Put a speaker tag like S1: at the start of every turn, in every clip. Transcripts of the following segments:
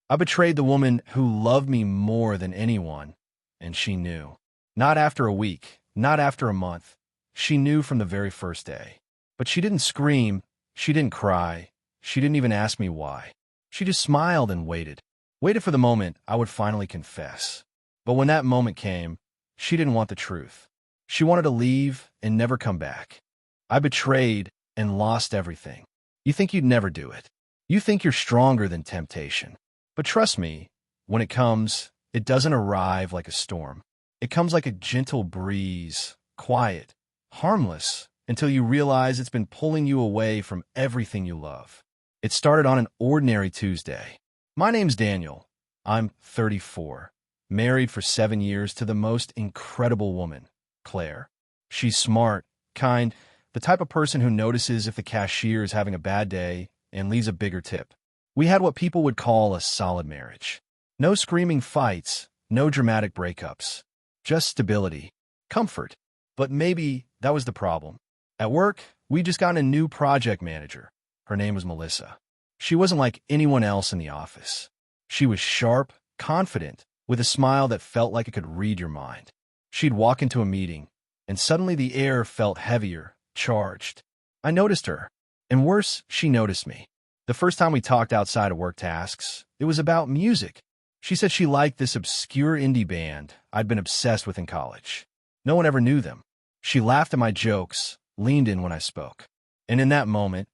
S1: I betrayed the woman who loved me more than anyone, and she knew. Not after a week, not after a month. She knew from the very first day. But she didn't scream, she didn't cry, she didn't even ask me why. She just smiled and waited. Waited for the moment I would finally confess. But when that moment came, she didn't want the truth. She wanted to leave and never come back. I betrayed and lost everything. You think you'd never do it. You think you're stronger than temptation. But trust me, when it comes, it doesn't arrive like a storm. It comes like a gentle breeze, quiet, harmless, until you realize it's been pulling you away from everything you love. It started on an ordinary Tuesday. My name's Daniel. I'm 34, married for 7 years to the most incredible woman, Claire. She's smart, kind, the type of person who notices if the cashier is having a bad day and leaves a bigger tip. We had what people would call a solid marriage. No screaming fights, no dramatic breakups. Just stability, comfort. But maybe that was the problem. At work, we just got a new project manager. Her name was Melissa. She wasn't like anyone else in the office. She was sharp, confident, with a smile that felt like it could read your mind. She'd walk into a meeting, and suddenly the air felt heavier, charged. I noticed her, and worse, she noticed me. The first time we talked outside of work tasks, it was about music. She said she liked this obscure indie band I'd been obsessed with in college. No one ever knew them. She laughed at my jokes, leaned in when I spoke. And in that moment,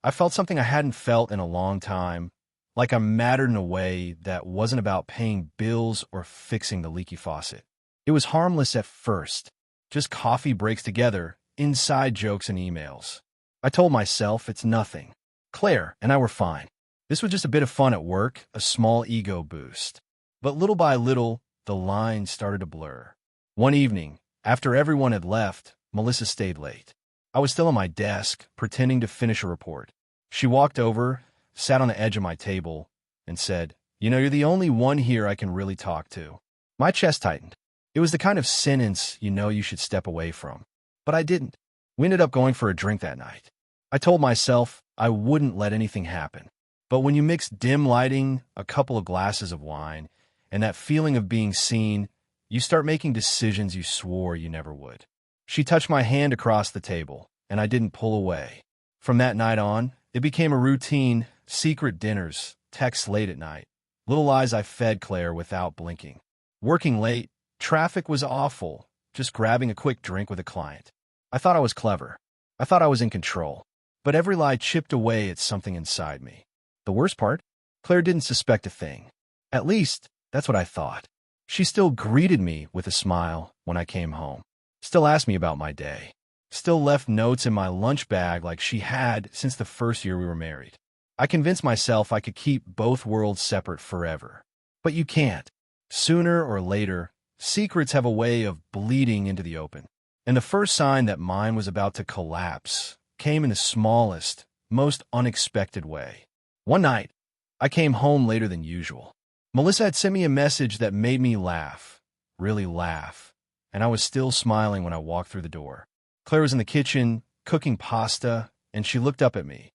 S1: I felt something I hadn't felt in a long time, like I mattered in a way that wasn't about paying bills or fixing the leaky faucet. It was harmless at first, just coffee breaks together, inside jokes and emails. I told myself it's nothing. Claire and I were fine. This was just a bit of fun at work, a small ego boost. But little by little, the lines started to blur. One evening, after everyone had left, Melissa stayed late. I was still on my desk, pretending to finish a report. She walked over, sat on the edge of my table, and said, "You know, you're the only one here I can really talk to." My chest tightened. It was the kind of sentence you know you should step away from. But I didn't. We ended up going for a drink that night. I told myself I wouldn't let anything happen. But when you mix dim lighting, a couple of glasses of wine, and that feeling of being seen, you start making decisions you swore you never would. She touched my hand across the table, and I didn't pull away. From that night on, it became a routine, secret dinners, texts late at night, little lies I fed Claire without blinking. Working late, traffic was awful, just grabbing a quick drink with a client. I thought I was clever. I thought I was in control. But every lie chipped away at something inside me. The worst part? Claire didn't suspect a thing. At least, that's what I thought. She still greeted me with a smile when I came home. Still asked me about my day. Still left notes in my lunch bag like she had since the first year we were married. I convinced myself I could keep both worlds separate forever. But you can't. Sooner or later, secrets have a way of bleeding into the open. And the first sign that mine was about to collapse came in the smallest, most unexpected way. One night, I came home later than usual. Melissa had sent me a message that made me laugh, really laugh, and I was still smiling when I walked through the door. Claire was in the kitchen, cooking pasta, and she looked up at me.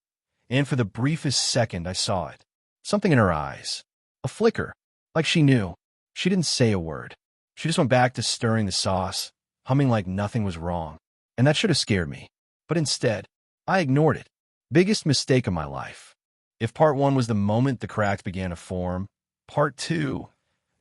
S1: And for the briefest second, I saw it. Something in her eyes. A flicker, like she knew. She didn't say a word. She just went back to stirring the sauce, humming like nothing was wrong. And that should have scared me. But instead, I ignored it. Biggest mistake of my life. If part one was the moment the cracks began to form, part two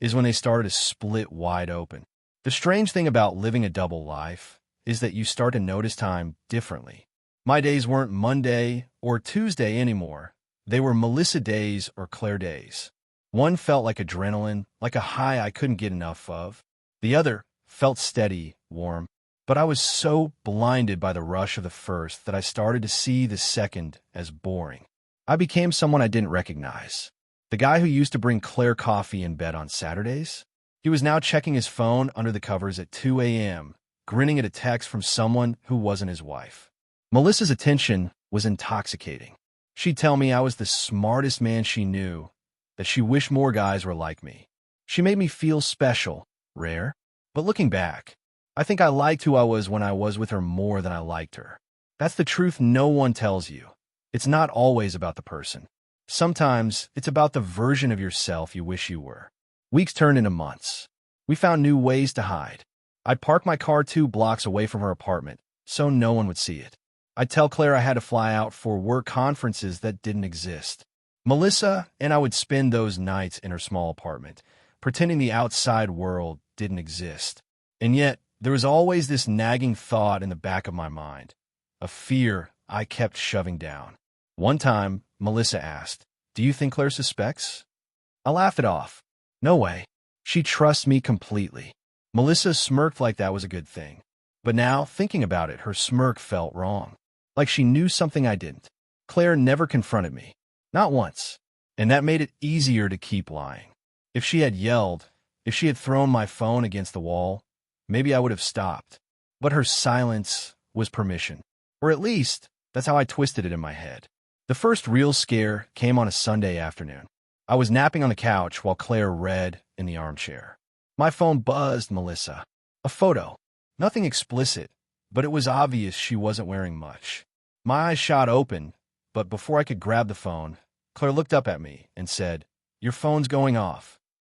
S1: is when they started to split wide open. The strange thing about living a double life is that you start to notice time differently. My days weren't Monday or Tuesday anymore. They were Melissa days or Claire days. One felt like adrenaline, like a high I couldn't get enough of. The other felt steady, warm. But I was so blinded by the rush of the first that I started to see the second as boring. I became someone I didn't recognize. The guy who used to bring Claire coffee in bed on Saturdays? He was now checking his phone under the covers at 2 a.m., grinning at a text from someone who wasn't his wife. Melissa's attention was intoxicating. She'd tell me I was the smartest man she knew, that she wished more guys were like me. She made me feel special, rare. But looking back, I think I liked who I was when I was with her more than I liked her. That's the truth no one tells you. It's not always about the person. Sometimes it's about the version of yourself you wish you were. Weeks turned into months. We found new ways to hide. I'd park my car 2 blocks away from her apartment, so no one would see it. I'd tell Claire I had to fly out for work conferences that didn't exist. Melissa and I would spend those nights in her small apartment, pretending the outside world didn't exist. And yet, there was always this nagging thought in the back of my mind, a fear I kept shoving down. One time, Melissa asked, "Do you think Claire suspects?" I laughed it off. No way. She trusts me completely. Melissa smirked like that was a good thing. But now, thinking about it, her smirk felt wrong. Like she knew something I didn't. Claire never confronted me. Not once. And that made it easier to keep lying. If she had yelled, if she had thrown my phone against the wall, maybe I would have stopped. But her silence was permission. Or at least, that's how I twisted it in my head. The first real scare came on a Sunday afternoon. I was napping on the couch while Claire read in the armchair. My phone buzzed Melissa. A photo. Nothing explicit, but it was obvious she wasn't wearing much. My eyes shot open, but before I could grab the phone, Claire looked up at me and said, "Your phone's going off."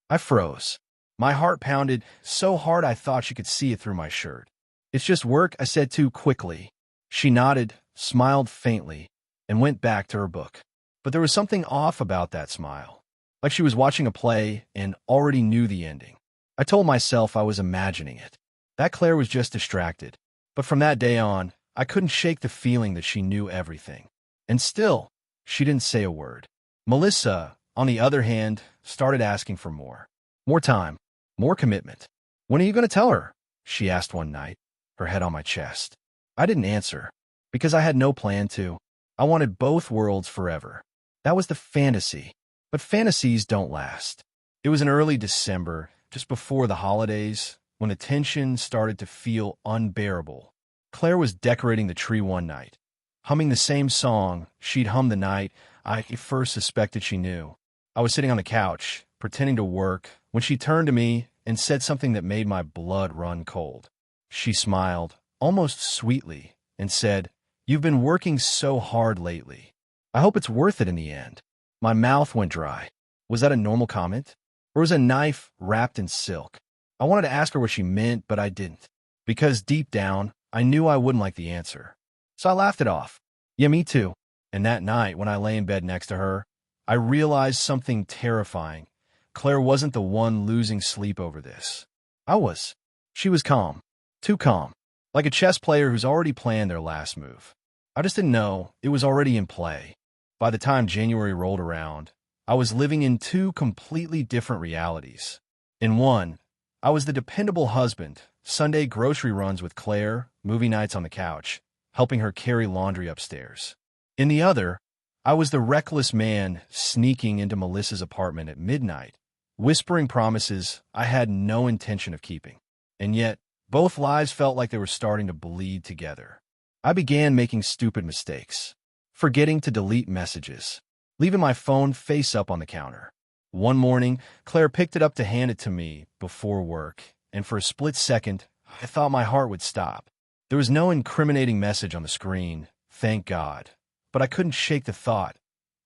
S1: I froze. My heart pounded so hard I thought she could see it through my shirt. "It's just work," I said too quickly. She nodded, smiled faintly, and went back to her book. But there was something off about that smile, like she was watching a play and already knew the ending. I told myself I was imagining it, that Claire was just distracted. But from that day on, I couldn't shake the feeling that she knew everything. And still, she didn't say a word. Melissa, on the other hand, started asking for more. More time, more commitment. "When are you going to tell her?" she asked one night, her head on my chest. I didn't answer, because I had no plan to. I wanted both worlds forever. That was the fantasy. But fantasies don't last. It was in early December, just before the holidays, when the tension started to feel unbearable. Claire was decorating the tree one night, humming the same song she'd hummed the night I first suspected she knew. I was sitting on the couch, pretending to work, when she turned to me and said something that made my blood run cold. She smiled, almost sweetly, and said, "You've been working so hard lately. I hope it's worth it in the end." My mouth went dry. Was that a normal comment? Or was a knife wrapped in silk? I wanted to ask her what she meant, but I didn't. Because deep down, I knew I wouldn't like the answer. So I laughed it off. "Yeah, me too." And that night, when I lay in bed next to her, I realized something terrifying. Claire wasn't the one losing sleep over this. I was. She was calm. Too calm. Like a chess player who's already planned their last move. I just didn't know it was already in play. By the time January rolled around, I was living in 2 completely different realities. In one, I was the dependable husband, Sunday grocery runs with Claire, movie nights on the couch, helping her carry laundry upstairs. In the other, I was the reckless man sneaking into Melissa's apartment at midnight, whispering promises I had no intention of keeping. And yet, both lives felt like they were starting to bleed together. I began making stupid mistakes. Forgetting to delete messages, leaving my phone face up on the counter. One morning, Claire picked it up to hand it to me before work, and for a split second, I thought my heart would stop. There was no incriminating message on the screen, thank God, but I couldn't shake the thought.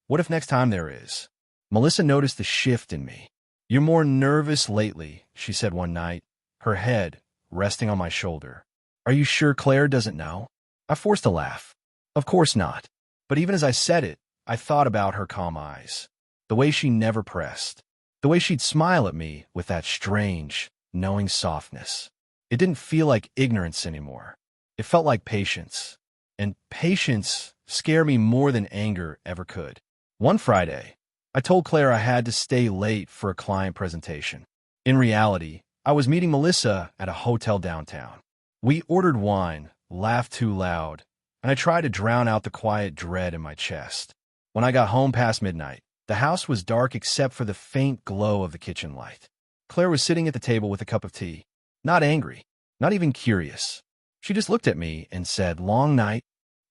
S1: What if next time there is? Melissa noticed the shift in me. "You're more nervous lately," she said one night, her head resting on my shoulder. "Are you sure Claire doesn't know?" I forced a laugh. Of course not. But even as I said it, I thought about her calm eyes, the way she never pressed, the way she'd smile at me with that strange, knowing softness. It didn't feel like ignorance anymore. It felt like patience. And patience scared me more than anger ever could. One Friday, I told Claire I had to stay late for a client presentation. In reality, I was meeting Melissa at a hotel downtown. We ordered wine, laughed too loud, and I tried to drown out the quiet dread in my chest. When I got home past midnight, the house was dark except for the faint glow of the kitchen light. Claire was sitting at the table with a cup of tea, not angry, not even curious. She just looked at me and said, "Long night?"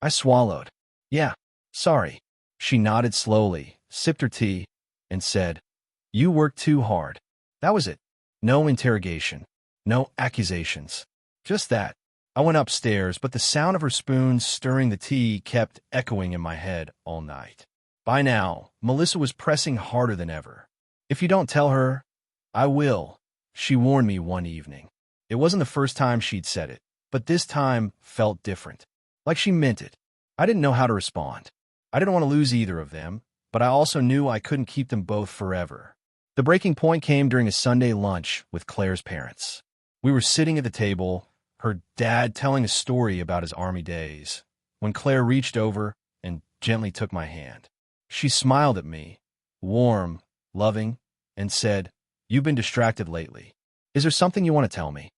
S1: I swallowed. "Yeah, sorry." She nodded slowly, sipped her tea, and said, "You worked too hard." That was it. No interrogation, no accusations, just that. I went upstairs, but the sound of her spoons stirring the tea kept echoing in my head all night. By now, Melissa was pressing harder than ever. If you don't tell her, I will, she warned me one evening. It wasn't the first time she'd said it, but this time felt different. Like she meant it. I didn't know how to respond. I didn't want to lose either of them, but I also knew I couldn't keep them both forever. The breaking point came during a Sunday lunch with Claire's parents. We were sitting at the table, her dad telling a story about his army days, when Claire reached over and gently took my hand. She smiled at me, warm, loving, and said, "You've been distracted lately. Is there something you want to tell me?"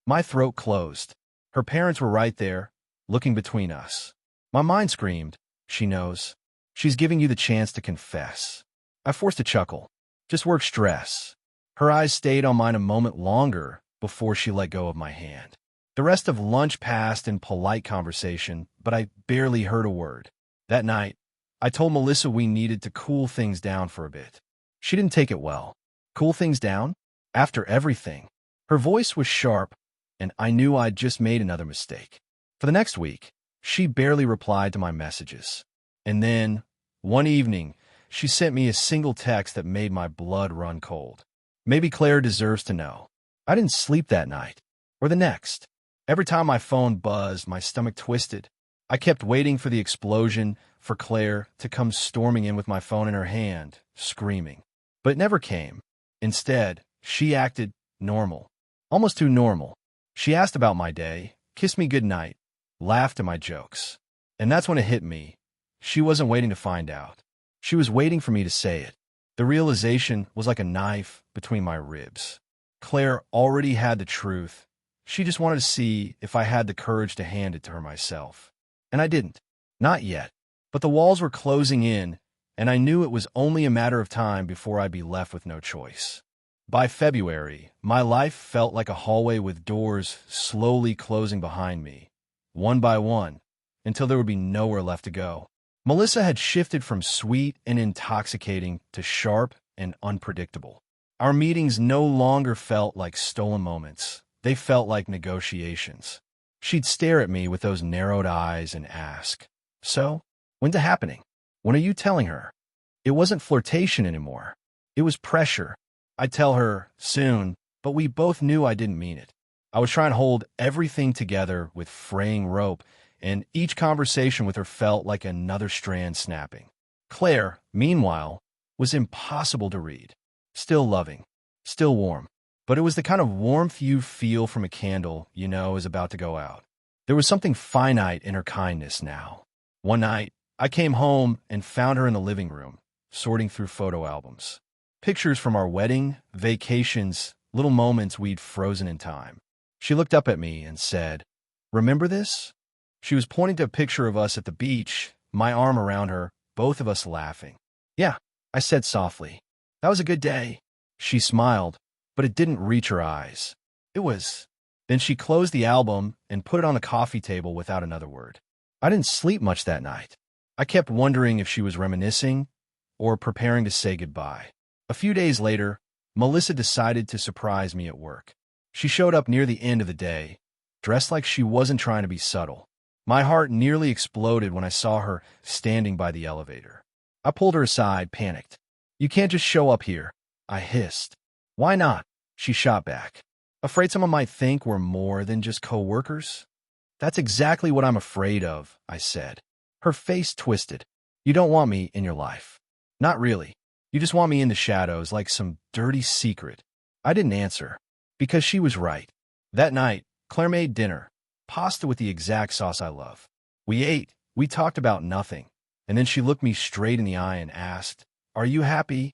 S1: My throat closed. Her parents were right there, looking between us. My mind screamed, "She knows. She's giving you the chance to confess." I forced a chuckle. Just work stress. Her eyes stayed on mine a moment longer before she let go of my hand. The rest of lunch passed in polite conversation, but I barely heard a word. That night, I told Melissa we needed to cool things down for a bit. She didn't take it well. Cool things down? After everything? Her voice was sharp, and I knew I'd just made another mistake. For the next week, she barely replied to my messages. And then, one evening, she sent me a single text that made my blood run cold. Maybe Claire deserves to know. I didn't sleep that night, or the next. Every time my phone buzzed, my stomach twisted. I kept waiting for the explosion, for Claire to come storming in with my phone in her hand, screaming. But it never came. Instead, she acted normal. Almost too normal. She asked about my day, kissed me goodnight, laughed at my jokes. And that's when it hit me. She wasn't waiting to find out. She was waiting for me to say it. The realization was like a knife between my ribs. Claire already had the truth. She just wanted to see if I had the courage to hand it to her myself. And I didn't. Not yet. But the walls were closing in, and I knew it was only a matter of time before I'd be left with no choice. By February, my life felt like a hallway with doors slowly closing behind me, one by one, until there would be nowhere left to go. Melissa had shifted from sweet and intoxicating to sharp and unpredictable. Our meetings no longer felt like stolen moments. They felt like negotiations. She'd stare at me with those narrowed eyes and ask, "So, when's it happening? When are you telling her?" It wasn't flirtation anymore. It was pressure. I'd tell her soon, but we both knew I didn't mean it. I was trying to hold everything together with fraying rope, and each conversation with her felt like another strand snapping. Claire, meanwhile, was impossible to read. Still loving, still warm. But it was the kind of warmth you feel from a candle you know is about to go out. There was something finite in her kindness now. One night, I came home and found her in the living room, sorting through photo albums. Pictures from our wedding, vacations, little moments we'd frozen in time. She looked up at me and said, "Remember this?" She was pointing to a picture of us at the beach, my arm around her, both of us laughing. "Yeah," I said softly. "That was a good day." She smiled, but it didn't reach her eyes. It was. Then she closed the album and put it on the coffee table without another word. I didn't sleep much that night. I kept wondering if she was reminiscing or preparing to say goodbye. A few days later, Melissa decided to surprise me at work. She showed up near the end of the day, dressed like she wasn't trying to be subtle. My heart nearly exploded when I saw her standing by the elevator. I pulled her aside, panicked. "You can't just show up here," I hissed. "Why not?" she shot back. "Afraid someone might think we're more than just co-workers?" "That's exactly what I'm afraid of," I said. Her face twisted. "You don't want me in your life." "Not really. You just want me in the shadows like some dirty secret." I didn't answer, because she was right. That night, Claire made dinner, pasta with the exact sauce I love. We ate, we talked about nothing, and then she looked me straight in the eye and asked, "Are you happy?"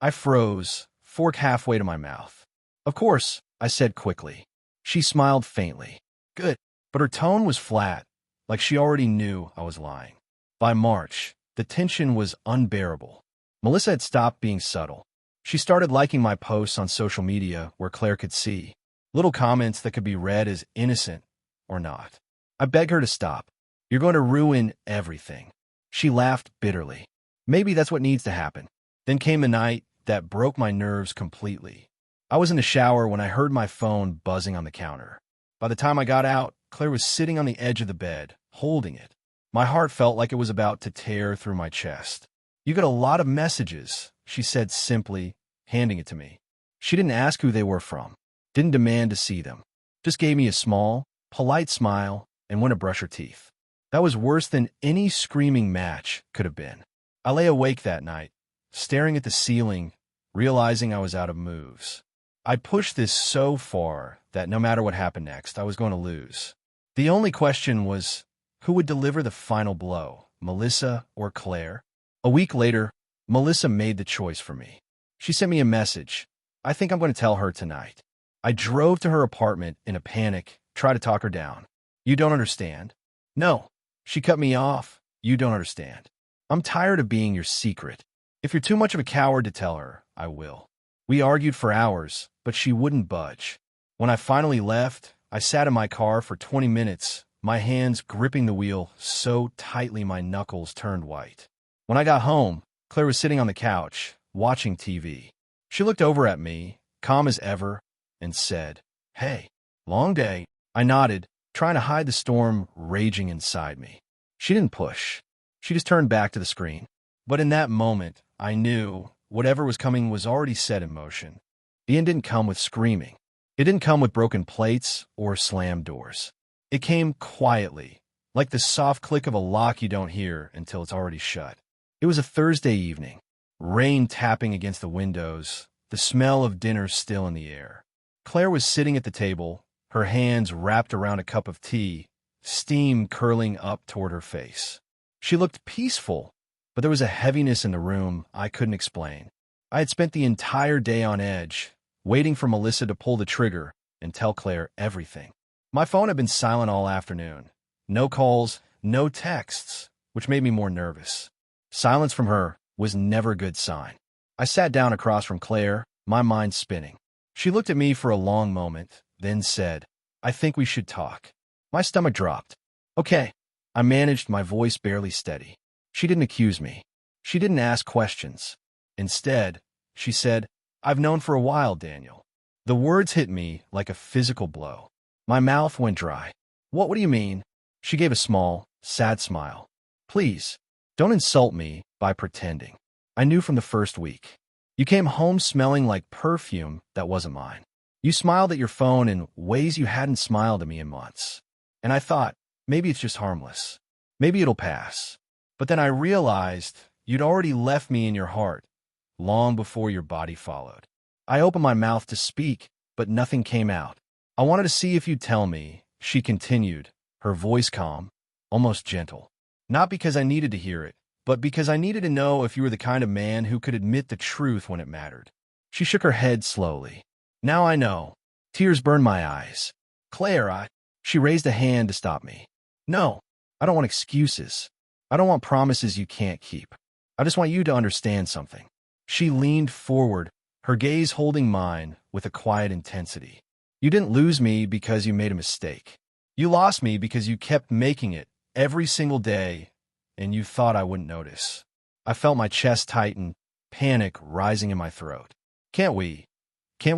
S1: I froze, fork halfway to my mouth. "Of course," I said quickly. She smiled faintly. "Good." But her tone was flat, like she already knew I was lying. By March, the tension was unbearable. Melissa had stopped being subtle. She started liking my posts on social media where Claire could see. Little comments that could be read as innocent or not. I begged her to stop. "You're going to ruin everything." She laughed bitterly. "Maybe that's what needs to happen." Then came the night that broke my nerves completely. I was in the shower when I heard my phone buzzing on the counter. By the time I got out, Claire was sitting on the edge of the bed, holding it. My heart felt like it was about to tear through my chest. You got a lot of messages, she said simply, handing it to me. She didn't ask who they were from, didn't demand to see them, just gave me a small, polite smile and went to brush her teeth. That was worse than any screaming match could have been. I lay awake that night, staring at the ceiling, realizing I was out of moves. I pushed this so far that no matter what happened next, I was going to lose. The only question was, who would deliver the final blow, Melissa or Claire? A week later, Melissa made the choice for me. She sent me a message. I think I'm going to tell her tonight. I drove to her apartment in a panic, tried to talk her down. You don't understand. No, she cut me off. You don't understand. I'm tired of being your secret. If you're too much of a coward to tell her, I will. We argued for hours, but she wouldn't budge. When I finally left, I sat in my car for 20 minutes, my hands gripping the wheel so tightly my knuckles turned white. When I got home, Claire was sitting on the couch, watching TV. She looked over at me, calm as ever, and said, "Hey, long day." I nodded, trying to hide the storm raging inside me. She didn't push. She just turned back to the screen. But in that moment, I knew whatever was coming was already set in motion. The end didn't come with screaming. It didn't come with broken plates or slammed doors. It came quietly, like the soft click of a lock you don't hear until it's already shut. It was a Thursday evening, rain tapping against the windows, the smell of dinner still in the air. Claire was sitting at the table, her hands wrapped around a cup of tea, steam curling up toward her face. She looked peaceful, but there was a heaviness in the room I couldn't explain. I had spent the entire day on edge, waiting for Melissa to pull the trigger and tell Claire everything. My phone had been silent all afternoon. No calls, no texts, which made me more nervous. Silence from her was never a good sign. I sat down across from Claire, my mind spinning. She looked at me for a long moment, then said, "I think we should talk." My stomach dropped. "Okay." I managed, my voice barely steady. She didn't accuse me. She didn't ask questions. Instead, she said, "I've known for a while, Daniel." The words hit me like a physical blow. My mouth went dry. What do you mean?" She gave a small, sad smile. "Please, don't insult me by pretending. I knew from the first week. You came home smelling like perfume that wasn't mine. You smiled at your phone in ways you hadn't smiled at me in months. And I thought, maybe it's just harmless. Maybe it'll pass. But then I realized you'd already left me in your heart, long before your body followed. I opened my mouth to speak, but nothing came out. I wanted to see if you'd tell me," she continued, her voice calm, almost gentle. "Not because I needed to hear it, but because I needed to know if you were the kind of man who could admit the truth when it mattered." She shook her head slowly. "Now I know." Tears burned my eyes. "Claire, She raised a hand to stop me. "No, I don't want excuses. I don't want promises you can't keep. I just want you to understand something." She leaned forward, her gaze holding mine with a quiet intensity. "You didn't lose me because you made a mistake. You lost me because you kept making it every single day, and you thought I wouldn't notice." I felt my chest tighten, panic rising in my throat. Can't we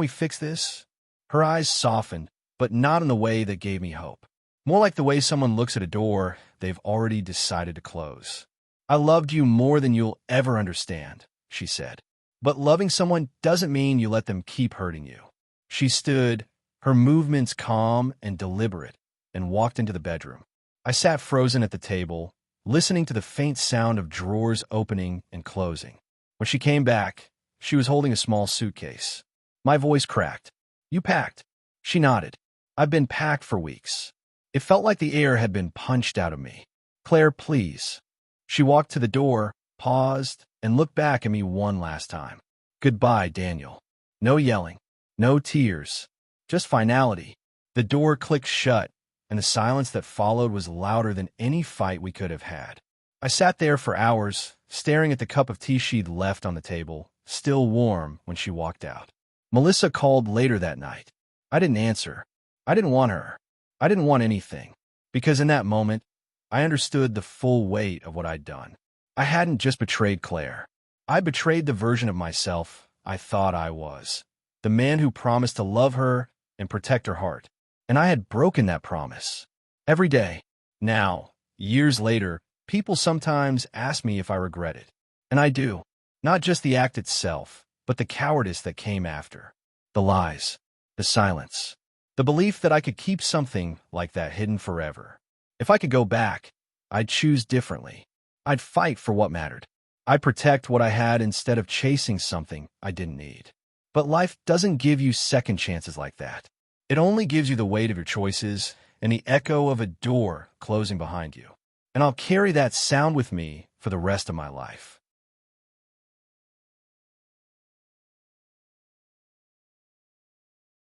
S1: fix this?" Her eyes softened, but not in the way that gave me hope. More like the way someone looks at a door they've already decided to close. "I loved you more than you'll ever understand," she said. "But loving someone doesn't mean you let them keep hurting you." She stood, her movements calm and deliberate, and walked into the bedroom. I sat frozen at the table, listening to the faint sound of drawers opening and closing. When she came back, she was holding a small suitcase. My voice cracked. "You packed?" She nodded. "I've been packed for weeks." It felt like the air had been punched out of me. "Claire, please." She walked to the door, paused, and looked back at me one last time. "Goodbye, Daniel." No yelling, no tears, just finality. The door clicked shut, and the silence that followed was louder than any fight we could have had. I sat there for hours, staring at the cup of tea she'd left on the table, still warm when she walked out. Melissa called later that night. I didn't answer. I didn't want her. I didn't want anything. Because in that moment, I understood the full weight of what I'd done. I hadn't just betrayed Claire. I betrayed the version of myself I thought I was. The man who promised to love her and protect her heart. And I had broken that promise. Every day. Now, years later, people sometimes ask me if I regret it. And I do. Not just the act itself, but the cowardice that came after. The lies. The silence. The belief that I could keep something like that hidden forever. If I could go back, I'd choose differently. I'd fight for what mattered. I'd protect what I had instead of chasing something I didn't need. But life doesn't give you second chances like that. It only gives you the weight of your choices and the echo of a door closing behind you. And I'll carry that sound with me for the rest of my life.